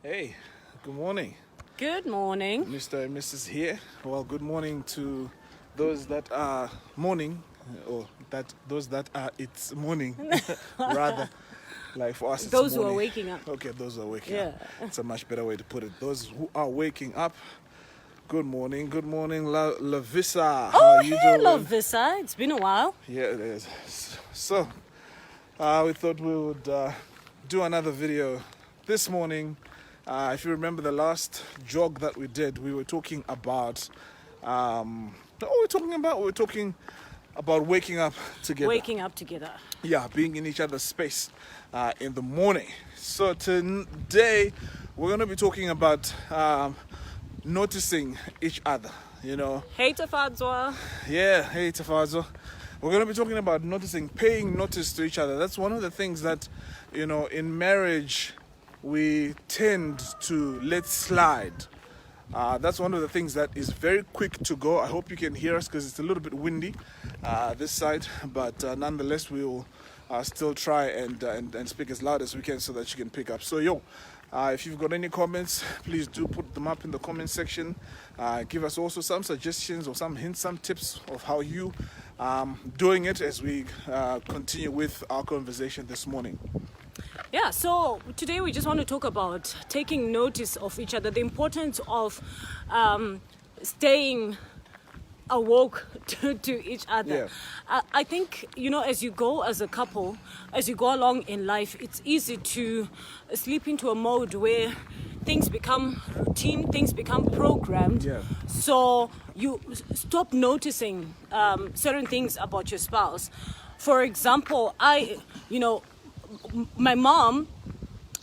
Hey, good morning, Good morning. Mr. and Mrs. here. Well, good morning to those that are morning, or that those that are it's morning, rather. Like for us, it's Those who are morning. waking up. Okay, those who are waking Yeah. up. It's a much better way to put it. Those who are waking up. Good morning, Lavissa. How Oh, are you hello, doing? Visa. It's been a while. Yeah, it is. So, we thought we would do another video this morning. If you remember the last jog that we did, we were talking about. What were we talking about? We were talking about waking up together. Waking up together. Yeah, being in each other's space in the morning. So today we're going to be talking about noticing each other. You know, Hey, Tafadzwa. yeah, hey Tafazo. We're going to be talking about noticing, paying notice to each other. That's one of the things that, you know, in marriage we tend to let slide. That's one of the things that is very quick to go. I hope you can hear us because it's a little bit windy this side, but nonetheless we will still try and speak as loud as we can so that you can pick up. So if you've got any comments, please do put them up in the comment section. Give us also some suggestions or some hints, some tips of how you doing it as we continue with our conversation this morning. Yeah, so today we just want to talk about taking notice of each other, the importance of staying awoke to each other. I think, you know, as you go as a couple, as you go along in life, it's easy to slip into a mode where things become routine, things become programmed. Yeah. So you stop noticing certain things about your spouse. For example, my mom,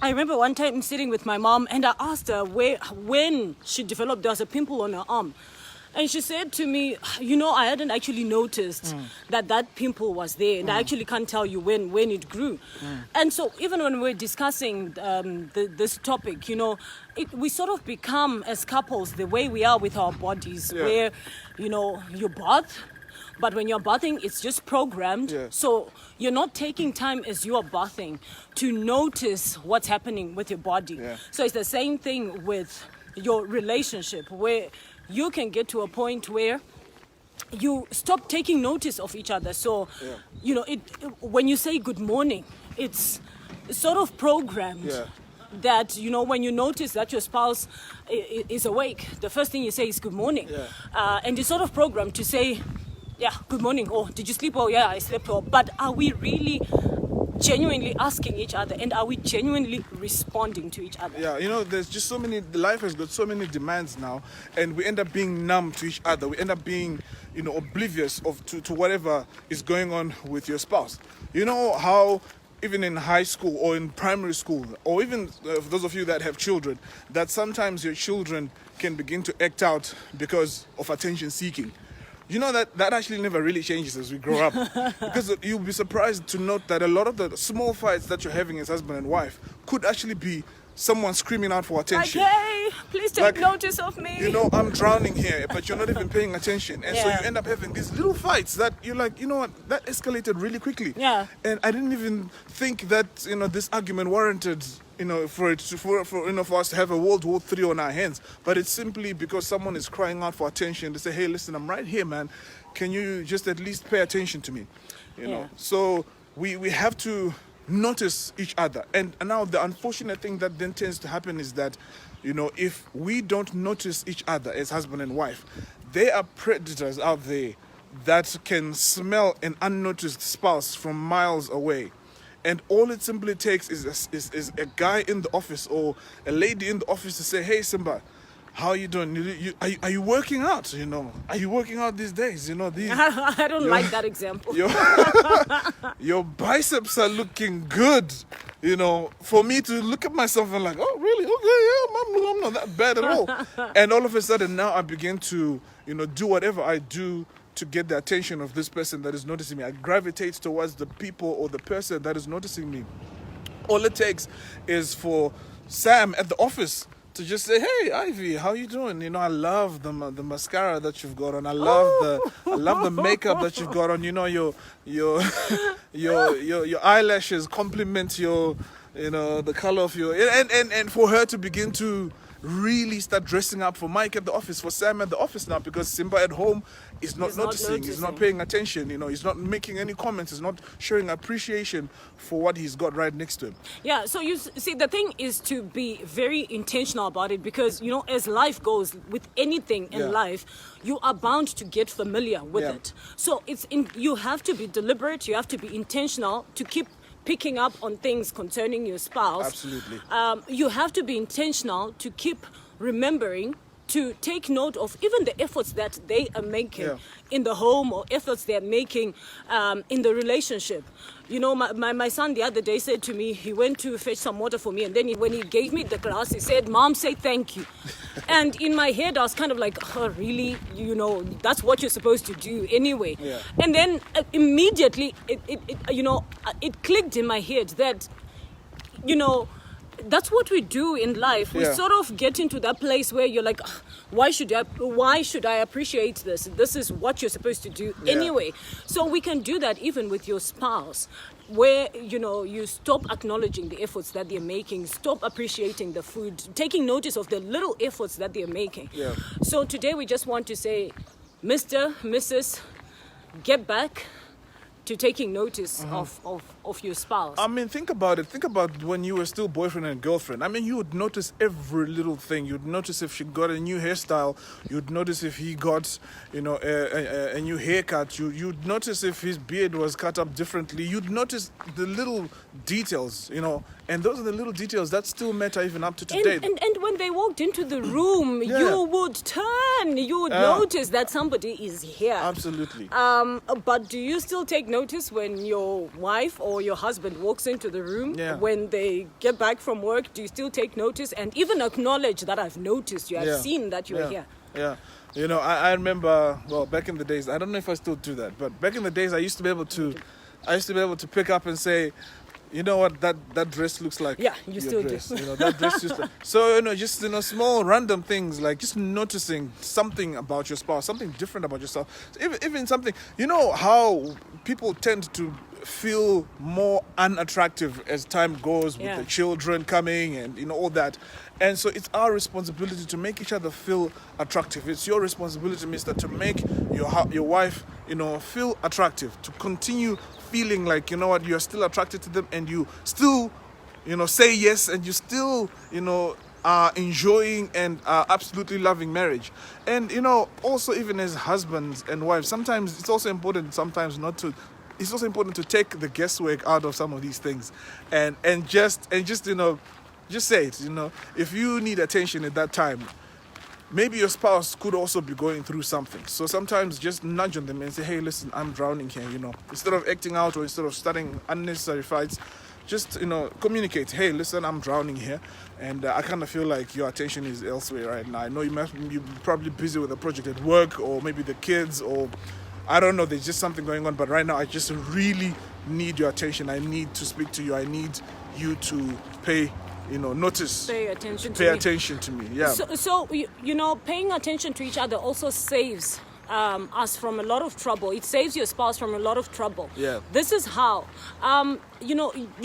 I remember one time sitting with my mom and I asked her when she developed, there was a pimple on her arm. And she said to me, you know, I hadn't actually noticed that pimple was there. And I actually can't tell you when it grew. And so even when we're discussing this topic, you know, we sort of become as couples the way we are with our bodies, where, you know, you bath. But when you're bathing, it's just programmed. Yeah. So you're not taking time as you are bathing to notice what's happening with your body. Yeah. So it's the same thing with your relationship, where you can get to a point where you stop taking notice of each other. So, you know, when you say good morning, it's sort of programmed. Yeah. That, you know, when you notice that your spouse is awake, the first thing you say is good morning. Yeah. And it's sort of programmed to say, yeah, good morning. Oh, did you sleep? Oh, yeah, I slept. Oh, but are we really genuinely asking each other, and are we genuinely responding to each other? Yeah, you know, there's just so many, life has got so many demands now, and we end up being numb to each other. We end up being, you know, oblivious to whatever is going on with your spouse. You know how even in high school or in primary school, or even for those of you that have children, that sometimes your children can begin to act out because of attention seeking. You know that actually never really changes as we grow up. Because you'll be surprised to note that a lot of the small fights that you're having as husband and wife could actually be someone screaming out for attention. Like, hey, please take Like, notice of me. You know, I'm drowning here, but you're not even paying attention. And so Yeah. you end up having these little fights that you're like, you know what, that escalated really quickly. Yeah. And I didn't even think that, you know, this argument warranted, you know, for us to have a World War III on our hands. But it's simply because someone is crying out for attention to say, hey, listen, I'm right here, man. Can you just at least pay attention to me? You know. Yeah. So we have to notice each other. And now the unfortunate thing that then tends to happen is that, you know, if we don't notice each other as husband and wife, there are predators out there that can smell an unnoticed spouse from miles away. And all it simply takes is a guy in the office or a lady in the office to say, hey, Simba, how are you doing? Are you working out? You know, are you working out these days? You know, I don't like that example. your biceps are looking good. You know, for me to look at myself and like, oh, really? Okay, yeah, I'm not that bad at all. And all of a sudden now I begin to, you know, do whatever I do to get the attention of this person that is noticing me. I gravitate towards the people or the person that is noticing me. All it takes is for Sam at the office to just say, "Hey, Ivy, how you doing? You know, I love the mascara that you've got on. I love the makeup that you've got on. You know, your eyelashes complement your the color of your, and for her to begin to really start dressing up for Mike at the office, for Sam at the office now, because Simba at home is not He's not noticing, he's not noticing. paying attention, he's not making any comments, he's not showing appreciation for what he's got right next to him. Yeah, so see, the thing is to be very intentional about it because, as life goes with anything in Yeah. life, you are bound to get familiar with Yeah. it. So you have to be deliberate, you have to be intentional to keep picking up on things concerning your spouse. Absolutely. You have to be intentional to keep remembering to take note of even the efforts that they are making Yeah. in the home or efforts they're making in the relationship. My son the other day said to me, he went to fetch some water for me, and then when he gave me the glass, he said, "Mom, say thank you." And in my head, I was kind of like, oh, really? That's what you're supposed to do anyway. Yeah. And then immediately, it clicked in my head that, that's what we do in life. We Yeah. sort of get into that place where you're like, "Ugh, why should I appreciate this? This is what you're supposed to do Yeah. anyway." So we can do that even with your spouse, where you stop acknowledging the efforts that they're making, stop appreciating the food, taking notice of the little efforts that they're making. Yeah. So today we just want to say, Mr., Mrs., get back to taking notice of your spouse. I mean, think about it. Think about when you were still boyfriend and girlfriend. I mean, you would notice every little thing. You'd notice if she got a new hairstyle. You'd notice if he got, a new haircut. You'd notice if his beard was cut up differently. You'd notice the little details, and those are the little details that still matter even up to today. And when they walked into the room, Yeah. you would turn, you would notice that somebody is here. Absolutely. But do you still take notice when your wife or your husband walks into the room? Yeah. When they get back from work, do you still take notice and even acknowledge that I've noticed you, I've Yeah. seen that you're Yeah. here? Yeah. I remember, well, back in the days, I don't know if I still do that, but back in the days I used to be able to pick up and say, you know what, that dress looks like Yeah, you your still do. dress. That dress just so just small random things, like just noticing something about your spouse, something different about yourself. Even something, how people tend to feel more unattractive as time goes with Yeah. the children coming and all that. And so it's our responsibility to make each other feel attractive. It's your responsibility, mister, to make your wife, feel attractive, to continue feeling like, you're still attracted to them and you still, say yes, and you still, are enjoying and are absolutely loving marriage. And, also even as husbands and wives, sometimes it's also important it's also important to take the guesswork out of some of these things and just say it. If you need attention at that time, maybe your spouse could also be going through something. So sometimes just nudge on them and say, hey, listen, I'm drowning here, Instead of acting out or instead of starting unnecessary fights, just, communicate. Hey, listen, I'm drowning here. And I kind of feel like your attention is elsewhere right now. I know you're probably busy with a project at work or maybe the kids or I don't know, there's just something going on. But right now, I just really need your attention. I need to speak to you. I need you to pay notice. Pay attention to Pay me. attention to me, yeah. So paying attention to each other also saves us from a lot of trouble. It saves your spouse from a lot of trouble. Yeah. This is how. You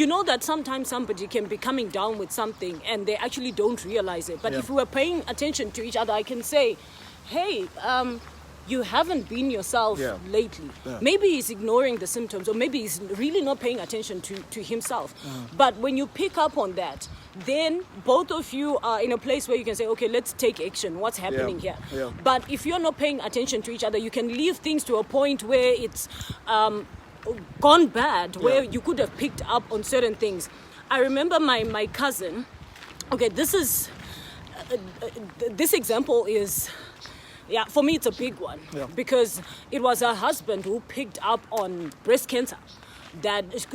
know that sometimes somebody can be coming down with something and they actually don't realize it. But Yeah. if we were paying attention to each other, I can say, hey, you haven't been yourself Yeah. lately. Yeah. Maybe he's ignoring the symptoms or maybe he's really not paying attention to himself. But when you pick up on that, then both of you are in a place where you can say, okay, let's take action. What's happening here? Yeah. But if you're not paying attention to each other, you can leave things to a point where it's gone bad, where Yeah. you could have picked up on certain things. I remember my cousin. Okay, this example is, yeah, for me it's a big one. Yeah. Because it was her husband who picked up on breast cancer.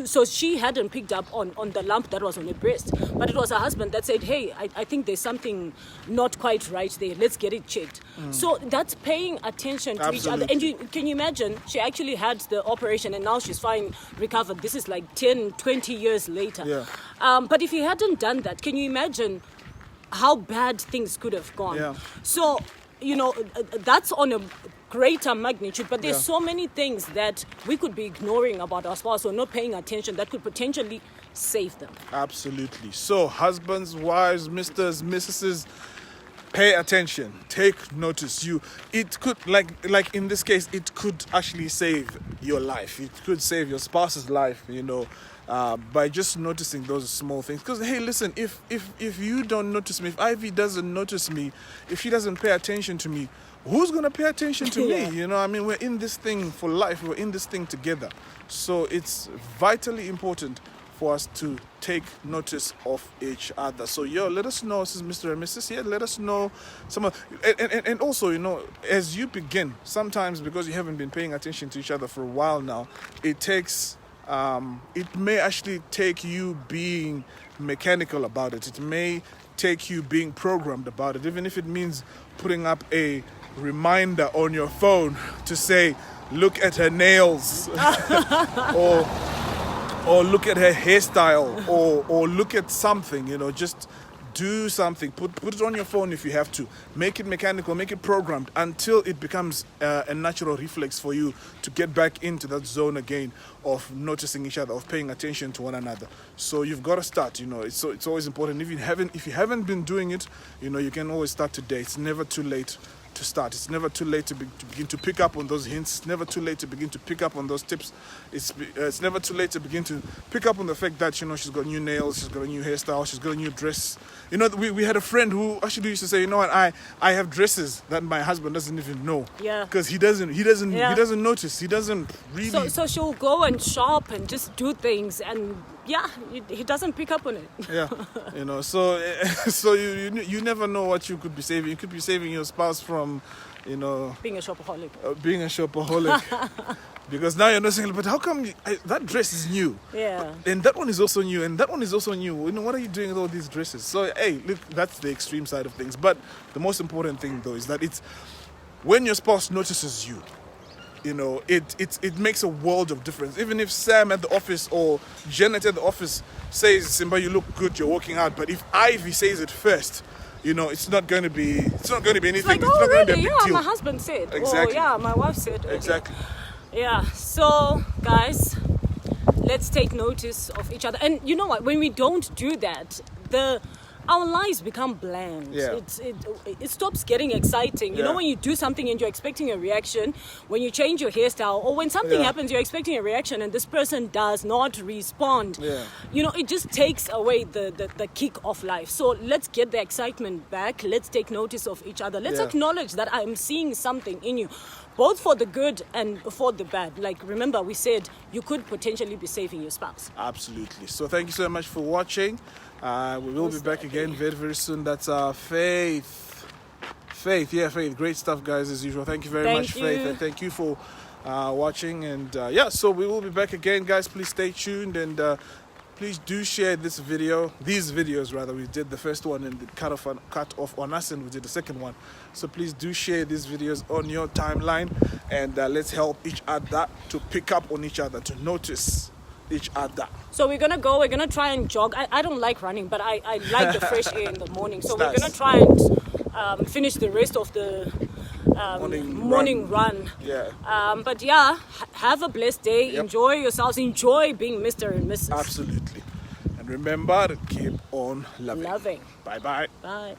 So she hadn't picked up on the lump that was on her breast, but it was her husband that said, hey, I think there's something not quite right there, let's get it checked. So that's paying attention to each other. Absolutely. And can you imagine, she actually had the operation and now she's fine, recovered. This is like 10, 20 years later. Yeah. But if he hadn't done that, can you imagine how bad things could have gone? Yeah. So, that's on a greater magnitude, but there's Yeah. so many things that we could be ignoring about our spouse or not paying attention that could potentially save them. Absolutely. So, husbands, wives, misters, missuses, pay attention. Take notice. It could, like in this case, it could actually save your life. It could save your spouse's life. By just noticing those small things. Because hey, listen, if you don't notice me, if Ivy doesn't notice me, if she doesn't pay attention to me, who's gonna pay attention to Yeah. me? I mean, we're in this thing for life. We're in this thing together. So it's vitally important for us to take notice of each other. So let us know, this is Mr. and Mrs. here. Let us know and also, as you begin, sometimes because you haven't been paying attention to each other for a while now, it may actually take you being mechanical about it. It may take you being programmed about it, even if it means putting up a reminder on your phone to say, look at her nails, or look at her hairstyle, or look at something, just do something. Put it on your phone if you have to. Make it mechanical, make it programmed until it becomes a natural reflex for you to get back into that zone again of noticing each other, of paying attention to one another. So you've got to start. It's always important. If you haven't been doing it, you can always start today. It's never too late to start. It's never too late to begin to pick up on those hints. It's never too late to begin to pick up on those tips. It's never too late to begin to pick up on the fact that she's got new nails, she's got a new hairstyle, she's got a new dress. We had a friend who actually used to say, I have dresses that my husband doesn't even know. Yeah. Because he doesn't notice. He doesn't really. So she'll go and shop and just do things, and he doesn't pick up on it. Yeah, so you never know what you could be saving. You could be saving your spouse from, Being a shopaholic. Being a shopaholic. Because now you're not saying, but how come that dress is new? Yeah. And that one is also new, and that one is also new. What are you doing with all these dresses? So, hey, look, that's the extreme side of things. But the most important thing, though, is that it's when your spouse notices you, it makes a world of difference. Even if Sam at the office or Janet at the office says, Simba, you look good, you're working out. But if Ivy says it first, it's not going to be anything. It's like, it's not going to be a big deal. my husband said. Exactly. Or, my wife said. Okay. Exactly. Yeah, so guys, let's take notice of each other. And you know what? When we don't do that, our lives become bland. Yeah. It stops getting exciting. You know, when you do something and you're expecting a reaction, when you change your hairstyle, or when something happens, you're expecting a reaction and this person does not respond. Yeah. It just takes away the kick of life. So let's get the excitement back. Let's take notice of each other. Let's acknowledge that I'm seeing something in you, both for the good and for the bad. Like, remember, we said you could potentially be saving your spouse. Absolutely. So thank you so much for watching. We will be back again very, very soon. That's Faith. Faith. Great stuff, guys, as usual. Thank you very much, Faith. And thank you for watching. And so we will be back again, guys. Please stay tuned and please do share these videos rather. We did the first one and it cut off on us, and we did the second one. So please do share these videos on your timeline, and let's help each other to pick up on each other, to notice each other. So we're gonna try and jog. I don't like running, but I like the fresh air in the morning. So we're gonna try and finish the rest of the morning run. Yeah. But have a blessed day. Yep. Enjoy yourselves. Enjoy being Mr. and Mrs. Absolutely. And remember to keep on loving. Loving. Bye-bye. Bye.